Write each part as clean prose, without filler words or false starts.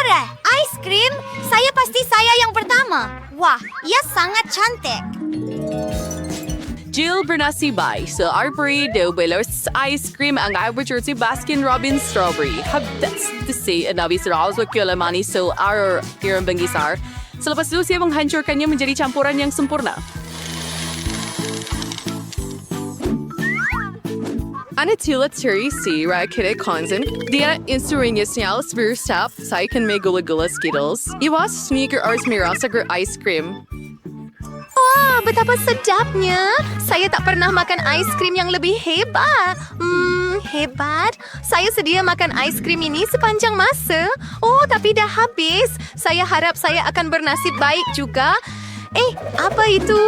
Marah, ice cream? Pasti saya yang pertama. Wah, ia sangat cantik. Jill bernasibay sa Arbori de Belos ice cream ang average si Baskin-Robbins strawberry. Habdas to say anabi sa Raos Wakilamani so our kirang bangisar. Selepas itu siya menghancurkannya menjadi campuran yang sempurna. Anatila Teresi Rakete Konsen, dia insuringnya bersap, saya kan may gula-gula Skittles. Iwas sneaker ars mirasager ice cream. Wah, betapa sedapnya. Saya tak pernah makan ice cream yang lebih hebat. Hebat. Saya sedia makan ice cream ini sepanjang masa. Oh, tapi dah habis. Saya harap saya akan bernasib baik juga. Apa itu?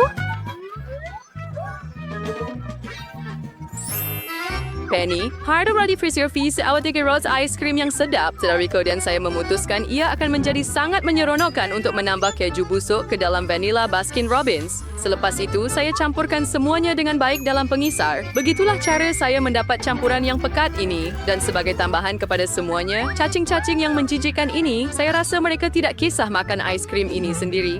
Penny, harap ready for your feast awat Rose ice cream yang sedap. Dari kemudian saya memutuskan ia akan menjadi sangat menyeronokkan untuk menambah keju busuk ke dalam vanilla Baskin-Robbins. Selepas itu, saya campurkan semuanya dengan baik dalam pengisar. Begitulah cara saya mendapat campuran yang pekat ini. Dan sebagai tambahan kepada semuanya, cacing-cacing yang menjijikkan ini, saya rasa mereka tidak kisah makan ice cream ini sendiri.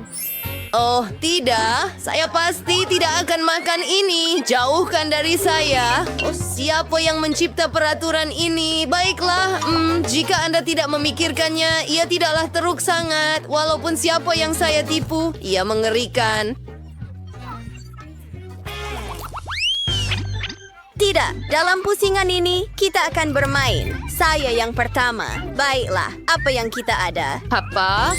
Oh, tidak. Saya pasti tidak akan makan ini. Jauhkan dari saya. Oh, siapa yang mencipta peraturan ini? Baiklah, jika Anda tidak memikirkannya, ia tidaklah teruk sangat. Walaupun siapa yang saya tipu, ia mengerikan. Tidak, dalam pusingan ini kita akan bermain. Saya yang pertama. Baiklah, apa yang kita ada? Apa?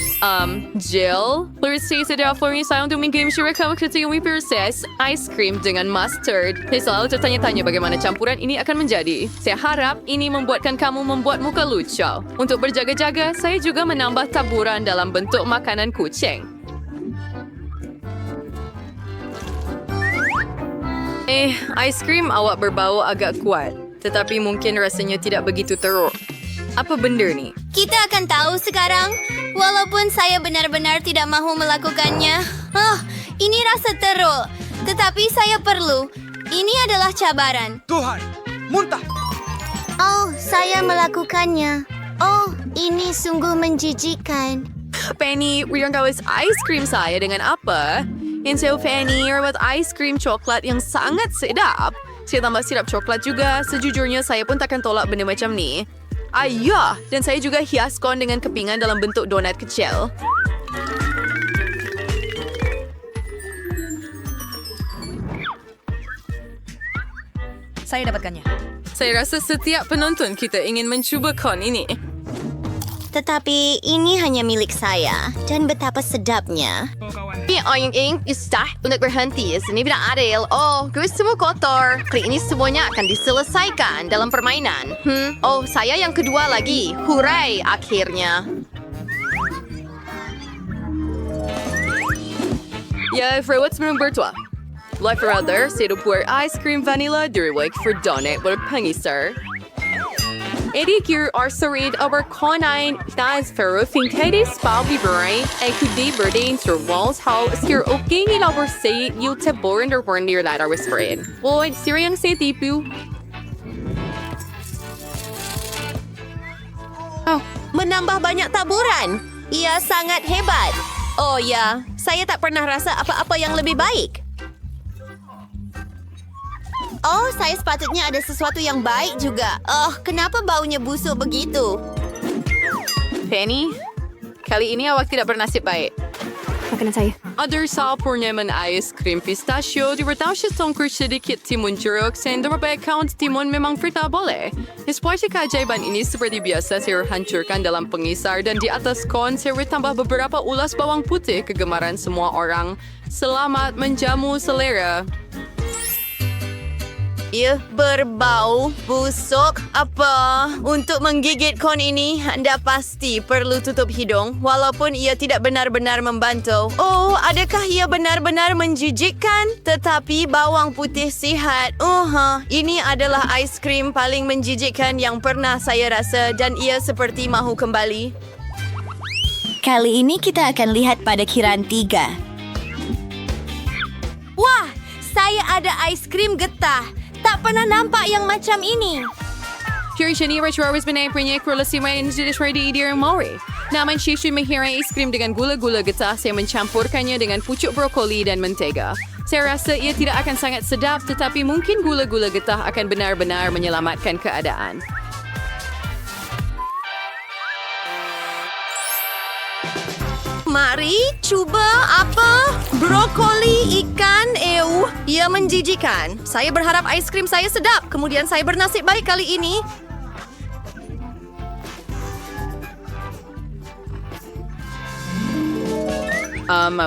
Jill? Lucy sedang flirting saya untuk main game syurga kamu ketika proses ice cream dengan mustard. Saya selalu tertanya-tanya bagaimana campuran ini akan menjadi. Saya harap ini membuatkan kamu membuat muka lucu. Untuk berjaga-jaga, saya juga menambah taburan dalam bentuk makanan kucing. Ice cream awak berbau agak kuat. Tetapi mungkin rasanya tidak begitu teruk. Apa benda ni? Kita akan tahu sekarang. Walaupun saya benar-benar tidak mahu melakukannya. Ini rasa teruk. Tetapi saya perlu. Ini adalah cabaran. Tuhan, muntah! Oh, saya melakukannya. Oh, ini sungguh menjijikkan. Penny, Rian gawis ice cream saya dengan apa? Inso Penny, buat ice cream coklat yang sangat sedap. Saya tambah sirap coklat juga. Sejujurnya saya pun takkan tolak benda macam ni. Ayah, dan saya juga hiaskan dengan kepingan dalam bentuk donat kecil. Saya dapatkannya. Saya rasa setiap penonton kita ingin mencuba kon ini. Tetapi ini hanya milik saya. Dan betapa sedapnya. Yang istah untuk berhenti. Sini tidak adil. Oh, guys semua kotor. Kali ini semuanya akan diselesaikan dalam permainan. Oh, saya yang kedua lagi. Hooray, akhirnya. Ya, Frewat sebelum bertua. Like for other, saya puer ice cream vanilla dari wake for donut berpengisar. Eddie Gear are sarid over conine das ferro fintedes spal biberai e kudi berding sur walls how skir oking il over say you te born or born near that are spread. Boy, siriang say tipu. Menambah banyak taburan. Ia sangat hebat. Oh ya, saya tak pernah rasa apa-apa yang lebih baik. Oh, saya sepatutnya ada sesuatu yang baik juga. Oh, kenapa baunya busuk begitu? Penny, kali ini awak tidak bernasib baik. Makanan saya. Other sa purnyaman ice cream pistachio, di bertahu siya tungkol sedikit timun jeruk, sendo berbaik count timun memang frita boleh. Despite keajaiban ini seperti biasa saya hancurkan dalam pengisar dan di atas kon saya tambah beberapa ulas bawang putih kegemaran semua orang. Selamat menjamu selera. Ia berbau busuk. Apa? Untuk menggigit kon ini, Anda pasti perlu tutup hidung walaupun ia tidak benar-benar membantu. Oh, adakah ia benar-benar menjijikkan? Tetapi bawang putih sihat. Ini adalah ice cream paling menjijikkan yang pernah saya rasa dan ia seperti mahu kembali. Kali ini kita akan lihat pada kiraan 3. Wah, saya ada ice cream getah. Tak pernah nampak yang macam ini. Here siya ni Rachel pinay krulasi may injidis ready idir Maury. Naman siya mahirang ice cream dengan gula-gula getah saya mencampurkannya dengan pucuk brokoli dan mentega. Saya rasa ia tidak akan sangat sedap tetapi mungkin gula-gula getah akan benar-benar menyelamatkan keadaan. Mari cuba apa? Brokoli ikan ia menjijikan. Saya berharap aiskrim saya sedap. Kemudian saya bernasib baik kali ini.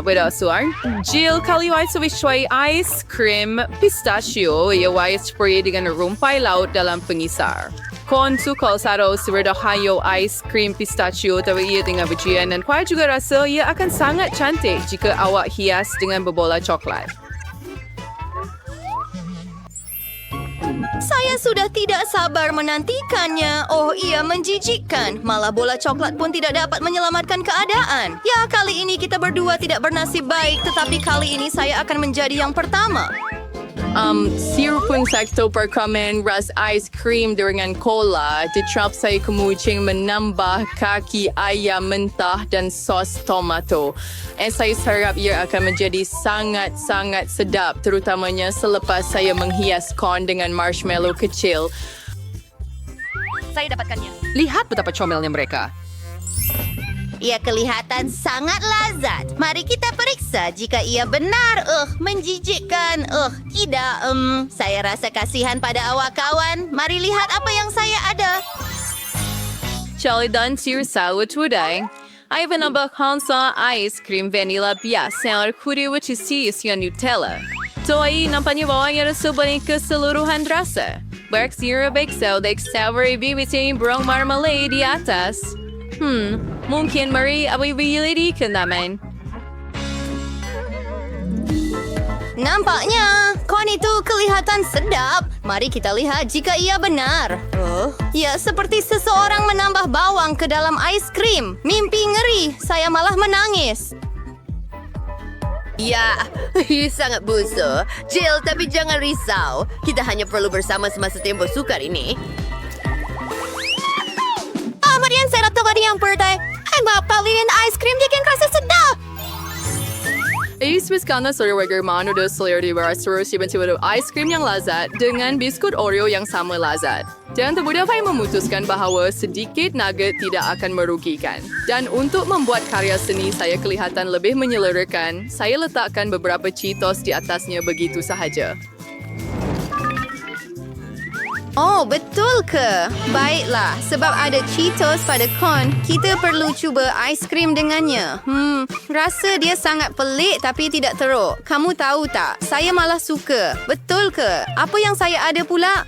Wait, Suar. Jill, kali ay suwisway ice cream pistachio, iaway spray dengan rumpay laut dalam pengisar. Kon sukal saro siredahayo ice cream pistachio tawa ia dengan bijian dan kuat juga rasa ia akan sangat cantik jika awak hias dengan berbola coklat. Saya sudah tidak sabar menantikannya. Oh, ia menjijikkan. Malah bola coklat pun tidak dapat menyelamatkan keadaan. Ya, kali ini kita berdua tidak bernasib baik, tetapi kali ini saya akan menjadi yang pertama. Sirupun sakto perkamen ras ice cream dengan cola. Ditrap saya kemucing menambah kaki ayam mentah dan sos tomato. Saya harap ia akan menjadi sangat-sangat sedap, terutamanya selepas saya menghias corn dengan marshmallow kecil. Saya dapatkannya. Lihat betapa comelnya mereka. Ia kelihatan sangat lazat. Mari kita periksa jika ia benar. Menjijikkan. Tidak. Saya rasa kasihan pada awak kawan. Mari lihat apa yang saya ada. Charlie dan sirsa utuday. Ay menambah sa ice cream vanilla biasa kuri which is isian Nutella. So ay nampaknya bawahnya rasa banyak keseluruhan rasa. Bark syrup XO, the savory BBT brown marmalade di atas. Mungkin mari abay-bayilirikan naman. Nampaknya kon itu kelihatan sedap. Mari kita lihat jika ia benar. Ya, seperti seseorang menambah bawang ke dalam ais krim. Mimpi ngeri. Saya malah menangis. Ya, sangat busuk. Jill, tapi jangan risau. Kita hanya perlu bersama semasa tempoh sukar ini. Kemudian saya rasa tadi yang pertama. Maaf kalian ice cream bikin rasa sedap. Ismis karena Suryawager Manu dos Slayer di Barasuru tiba-tiba ice cream yang lazat dengan biskut Oreo yang sama lazat. Jangan termudah memutuskan bahawa sedikit nugget tidak akan merugikan. Dan untuk membuat karya seni saya kelihatan lebih menyelerakan, saya letakkan beberapa Cheetos di atasnya begitu sahaja. Oh, betul ke? Baiklah, sebab ada Cheetos pada corn, kita perlu cuba ais krim dengannya. Rasa dia sangat pelik tapi tidak teruk. Kamu tahu tak, saya malah suka. Betul ke? Apa yang saya ada pula?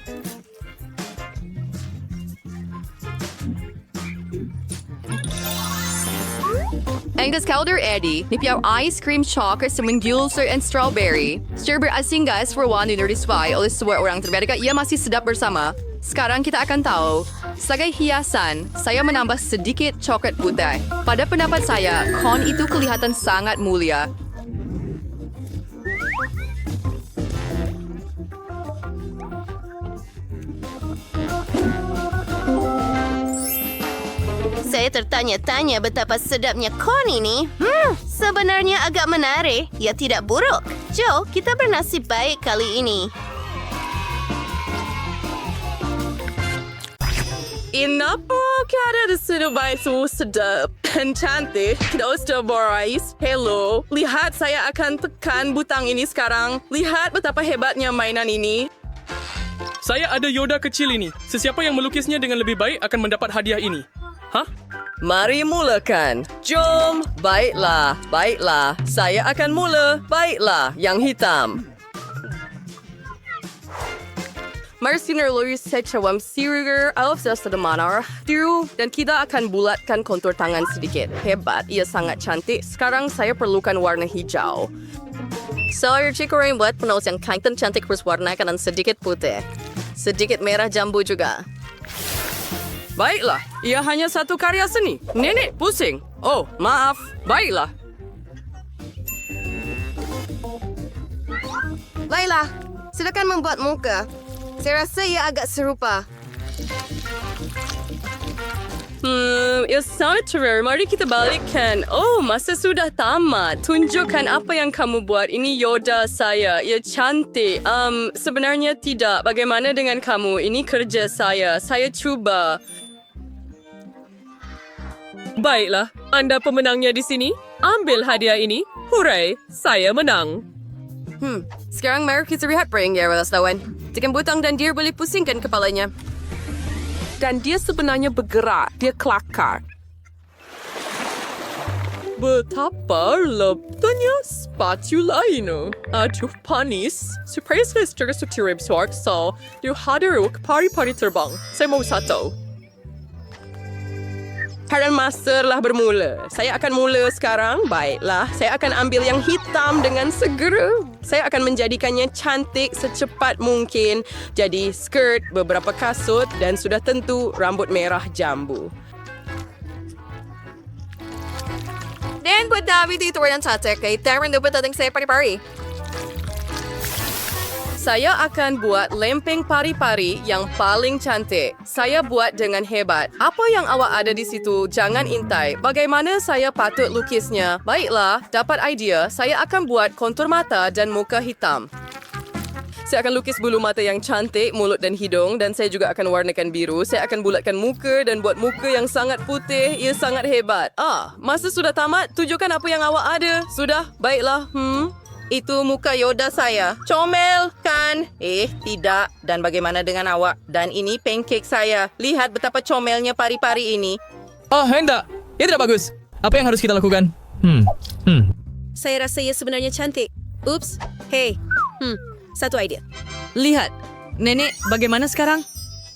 Angus Calder Eddie, nipiaw ice cream chocolate sa Mingulser and strawberry. Stir asing guys for one dinner display oleh sebuah orang terbaik ia masih sedap bersama. Sekarang kita akan tahu. Sebagai hiasan, saya menambah sedikit coklat putih. Pada pendapat saya, corn itu kelihatan sangat mulia. Saya tertanya-tanya betapa sedapnya corn ini. Sebenarnya agak menarik. Ya tidak buruk. Joe, kita bernasib baik kali ini. Inapa kada disinubay sedap dan cantik. Dosta Boris, hello. Lihat saya akan tekan butang ini sekarang. Lihat betapa hebatnya mainan ini. Saya ada Yoda kecil ini. Sesiapa yang melukisnya dengan lebih baik akan mendapat hadiah ini. Hah? Mari mulakan. Jom. Baiklah, baiklah. Saya akan mula. Baiklah, yang hitam. Marciner Luis Secawam Siruger of Sasamanar Tiru dan kita akan bulatkan kontur tangan sedikit. Hebat, ia sangat cantik. Sekarang saya perlukan warna hijau. Saya Chicorain buat penulis yang kain cantik berwarnakan dan sedikit putih. Sedikit merah jambu juga. Baiklah, ia hanya satu karya seni. Nenek pusing. Oh, maaf. Baiklah. Baiklah, silakan membuat muka. Saya rasa ia agak serupa. Ya sangat rare. Mari kita balikkan. Oh, masa sudah tamat. Tunjukkan apa yang kamu buat. Ini Yoda saya. Ia cantik. Sebenarnya tidak. Bagaimana dengan kamu? Ini kerja saya. Saya cuba. Baiklah, Anda pemenangnya di sini. Ambil hadiah ini. Hooray, saya menang. Sekarang mari kita lihat prank dia, wartawan. Tekan butang dan dia boleh pusingkan kepalanya. Dan dia sebenarnya bergerak. Dia kelakar. Betapa lepasnya spatula ini. Aduh, panis. Surprise Mr. Sutirib Swarkso. Dia hadiruk pari-pari terbang. Saya mau satu. Harian masa telah bermula. Saya akan mula sekarang. Baiklah, saya akan ambil yang hitam dengan segera. Saya akan menjadikannya cantik secepat mungkin. Jadi skirt, beberapa kasut dan sudah tentu rambut merah jambu. Dan buat David itu yang cantik, kay Darren dapat dating saya pari-pari. Saya akan buat lempeng pari-pari yang paling cantik. Saya buat dengan hebat. Apa yang awak ada di situ, jangan intai. Bagaimana saya patut lukisnya? Baiklah, dapat idea. Saya akan buat kontur mata dan muka hitam. Saya akan lukis bulu mata yang cantik, mulut dan hidung, dan saya juga akan warnakan biru. Saya akan bulatkan muka dan buat muka yang sangat putih. Ia sangat hebat. Masa sudah tamat? Tunjukkan apa yang awak ada. Sudah? Baiklah. Itu muka Yoda saya. Comel, kan? Tidak. Dan bagaimana dengan awak? Dan ini pancake saya. Lihat betapa comelnya pari-pari ini. Oh, hendak. Ia tidak bagus. Apa yang harus kita lakukan? Saya rasa ia sebenarnya cantik. Ups. Hey. Satu idea. Lihat. Nenek, bagaimana sekarang?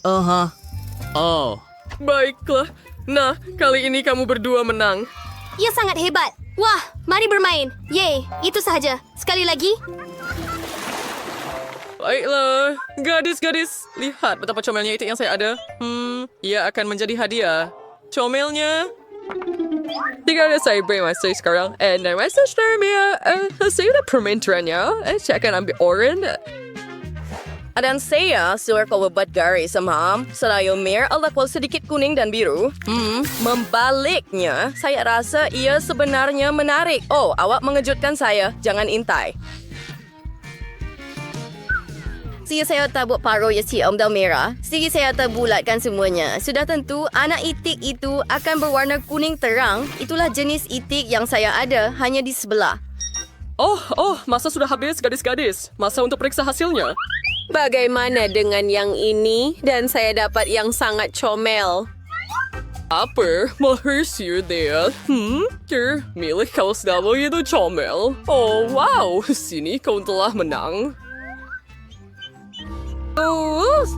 Oh. Baiklah. Nah, kali ini kamu berdua menang. Ia sangat hebat. Wah, mari bermain. Yeay, itu sahaja. Sekali lagi. Baiklah. Gadis-gadis. Lihat betapa comelnya itu yang saya ada. Ia akan menjadi hadiah. Comelnya. Jika ada saya beri masa sekarang. Dan masa seterusnya. Saya udah permintaannya. Saya akan ambil orange. Dan saya suruh kau buat garis, Mam. Selayu mer alakwal sedikit kuning dan biru. Membaliknya, saya rasa ia sebenarnya menarik. Oh, awak mengejutkan saya. Jangan intai. Saya tak buat paruh ya si Om dan merah. Sedikit saya tak bulatkan semuanya. Sudah tentu, anak itik itu akan berwarna kuning terang. Itulah jenis itik yang saya ada, hanya di sebelah. Masa sudah habis, gadis-gadis. Masa untuk periksa hasilnya. Bagaimana dengan yang ini? Dan saya dapat yang sangat comel. Apa? Mahirsiu dia. Milik kau sedang itu comel. Oh, wow. Sini kau telah menang.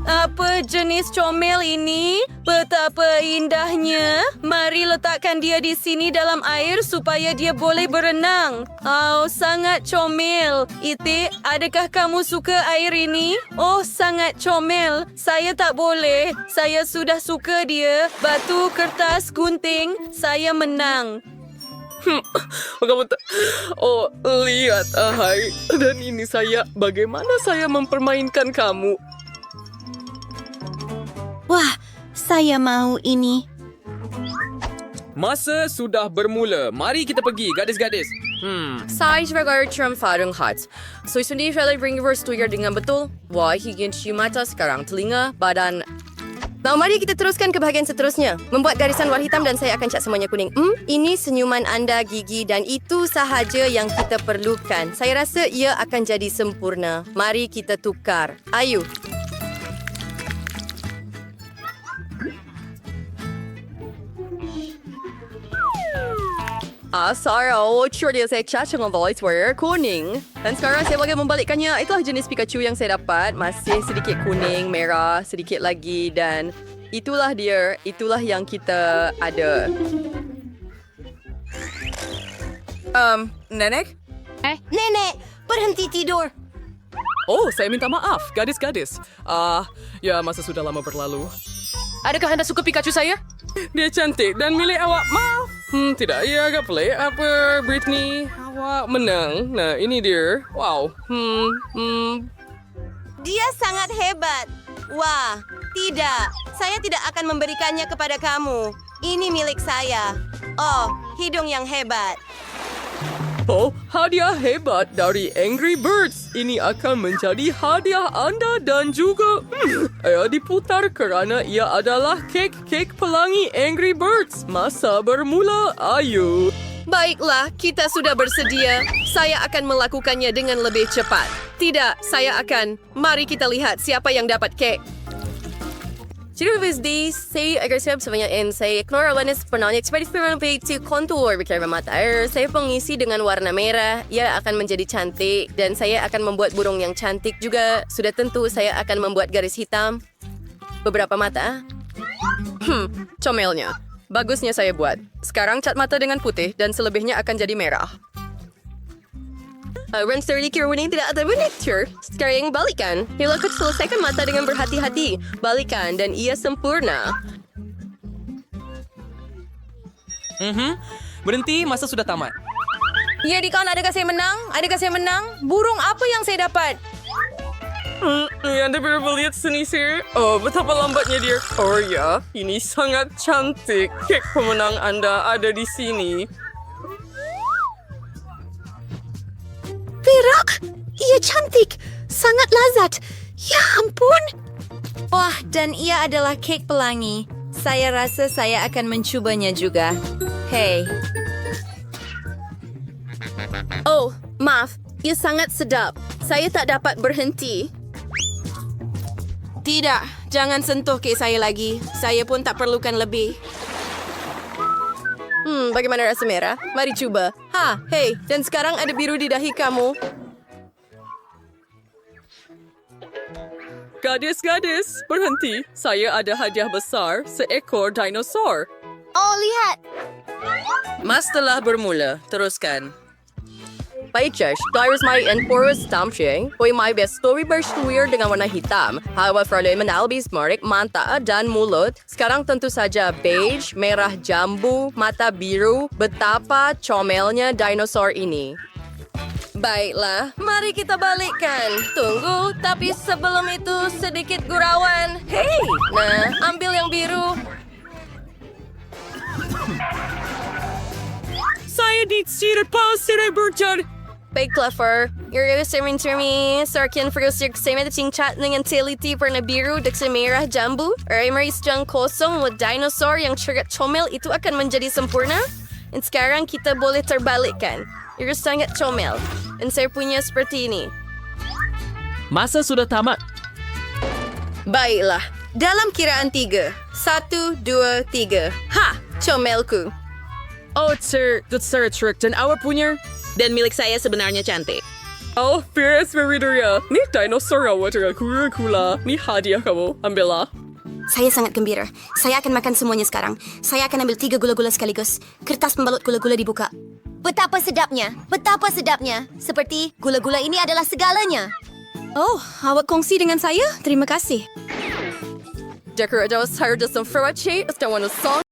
Apa jenis comel ini? Betapa indahnya. Mari letakkan dia di sini dalam air supaya dia boleh berenang. Oh, sangat comel. Itik, adakah kamu suka air ini? Oh, sangat comel. Saya tak boleh. Saya sudah suka dia. Batu, kertas, gunting. Saya menang. Kamu lihat, ahai. Dan ini saya. Bagaimana saya mempermainkan kamu? Wah, saya mau ini. Masa sudah bermula. Mari kita pergi, gadis-gadis. Saya sebagai Farung Hats. So, sendiri saya bring reverse to dengan betul. Wah, hingin cium mata sekarang. Telinga, badan. Nah, mari kita teruskan ke bahagian seterusnya. Membuat garisan warna hitam dan saya akan cat semuanya kuning. Ini senyuman anda, gigi, dan itu sahaja yang kita perlukan. Saya rasa ia akan jadi sempurna. Mari kita tukar. Ayo. Saya sure dia saya cat dengan voice warrior kuning. Dan sekarang saya bagi membalikkannya. Itulah jenis Pikachu yang saya dapat. Masih sedikit kuning, merah, sedikit lagi. Dan itulah dia. Itulah yang kita ada. Nenek? Nenek, berhenti tidur. Oh, saya minta maaf, gadis-gadis. Ya, masa sudah lama berlalu. Adakah Anda suka Pikachu saya? Dia cantik dan milik awak. Maaf. Tidak, ia agak pelik. Apa, Britney? Awak menang. Nah, ini dia. Wow. Dia sangat hebat. Wah, tidak. Saya tidak akan memberikannya kepada kamu. Ini milik saya. Oh, hidung yang hebat. Oh, hadiah hebat dari Angry Birds. Ini akan menjadi hadiah Anda dan juga ia diputar kerana ia adalah kek pelangi Angry Birds. Masa bermula, ayo. Baiklah, kita sudah bersedia. Saya akan melakukannya dengan lebih cepat. Tidak, saya akan. Mari kita lihat siapa yang dapat kek. Ciri VSD, saya agar siap sebanyak saya keluar awareness penanya seperti to contour berkira mata air. Saya pengisi dengan warna merah, ia akan menjadi cantik dan saya akan membuat burung yang cantik juga. Sudah tentu saya akan membuat garis hitam. Beberapa mata. Comelnya. Bagusnya saya buat. Sekarang cat mata dengan putih dan selebihnya akan jadi merah. Run 30 kira ini tidak ada miniature. Sekarang balikan. Hilangkan selesaikan mata dengan berhati-hati. Balikan dan ia sempurna. Berhenti, masa sudah tamat. Ya, Dikon, adakah saya menang? Adakah saya menang? Burung apa yang saya dapat? Anda perlu lihat sini, sir. Oh, betapa lambatnya dia. Oh ya, ini sangat cantik. Kek pemenang Anda ada di sini. Perak! Ia cantik! Sangat lazat! Ya ampun! Wah, dan ia adalah kek pelangi. Saya rasa saya akan mencubanya juga. Hei. Oh, maaf. Ia sangat sedap. Saya tak dapat berhenti. Tidak, jangan sentuh kek saya lagi. Saya pun tak perlukan lebih. Bagaimana rasa merah? Mari coba. Hei, dan sekarang ada biru di dahi kamu. Gadis-gadis, berhenti. Saya ada hadiah besar, seekor dinosaur. Oh, lihat! Mas telah bermula. Teruskan. Baik, Josh. Dairos may enforus tamshing. Hoy may bestowi bersuir dengan warna hitam. Hawa farloy menalbis marik mata dan mulut. Sekarang tentu saja beige, merah jambu, mata biru. Betapa comelnya dinosaur ini. Baiklah, mari kita balikkan. Tunggu, tapi sebelum itu sedikit gurauan. Hei, nah, ambil yang biru. Saya ditsirap pa sila berjan. Baik, Clever. You're serving to me. Sarkin frusir kasama dating chat dengan teliti per na biru dak sa merah jambu. Ay maris diyang kosong with dinosaur yang sugat chomel itu akan menjadi sempurna. And sekarang kita boleh terbalikan. You're sangat chomel. And saya punya seperti ini. Masa sudah tamat. Baiklah, dalam kiraan 3. 1, 2, 3. Comelku. Oh, sir, that's Sarah Trick dan awak punya. Dan milik saya sebenarnya cantik. Oh, Fierce Meridia. Ni dinosaur awak dengan kula-kula. Ni hadiah kamu. Ambillah. Saya sangat gembira. Saya akan makan semuanya sekarang. Saya akan ambil 3 gula-gula sekaligus. Kertas pembalut gula-gula dibuka. Betapa sedapnya. Betapa sedapnya. Seperti gula-gula ini adalah segalanya. Oh, awak kongsi dengan saya? Terima kasih. Decorados hired us some furache. Esta one song.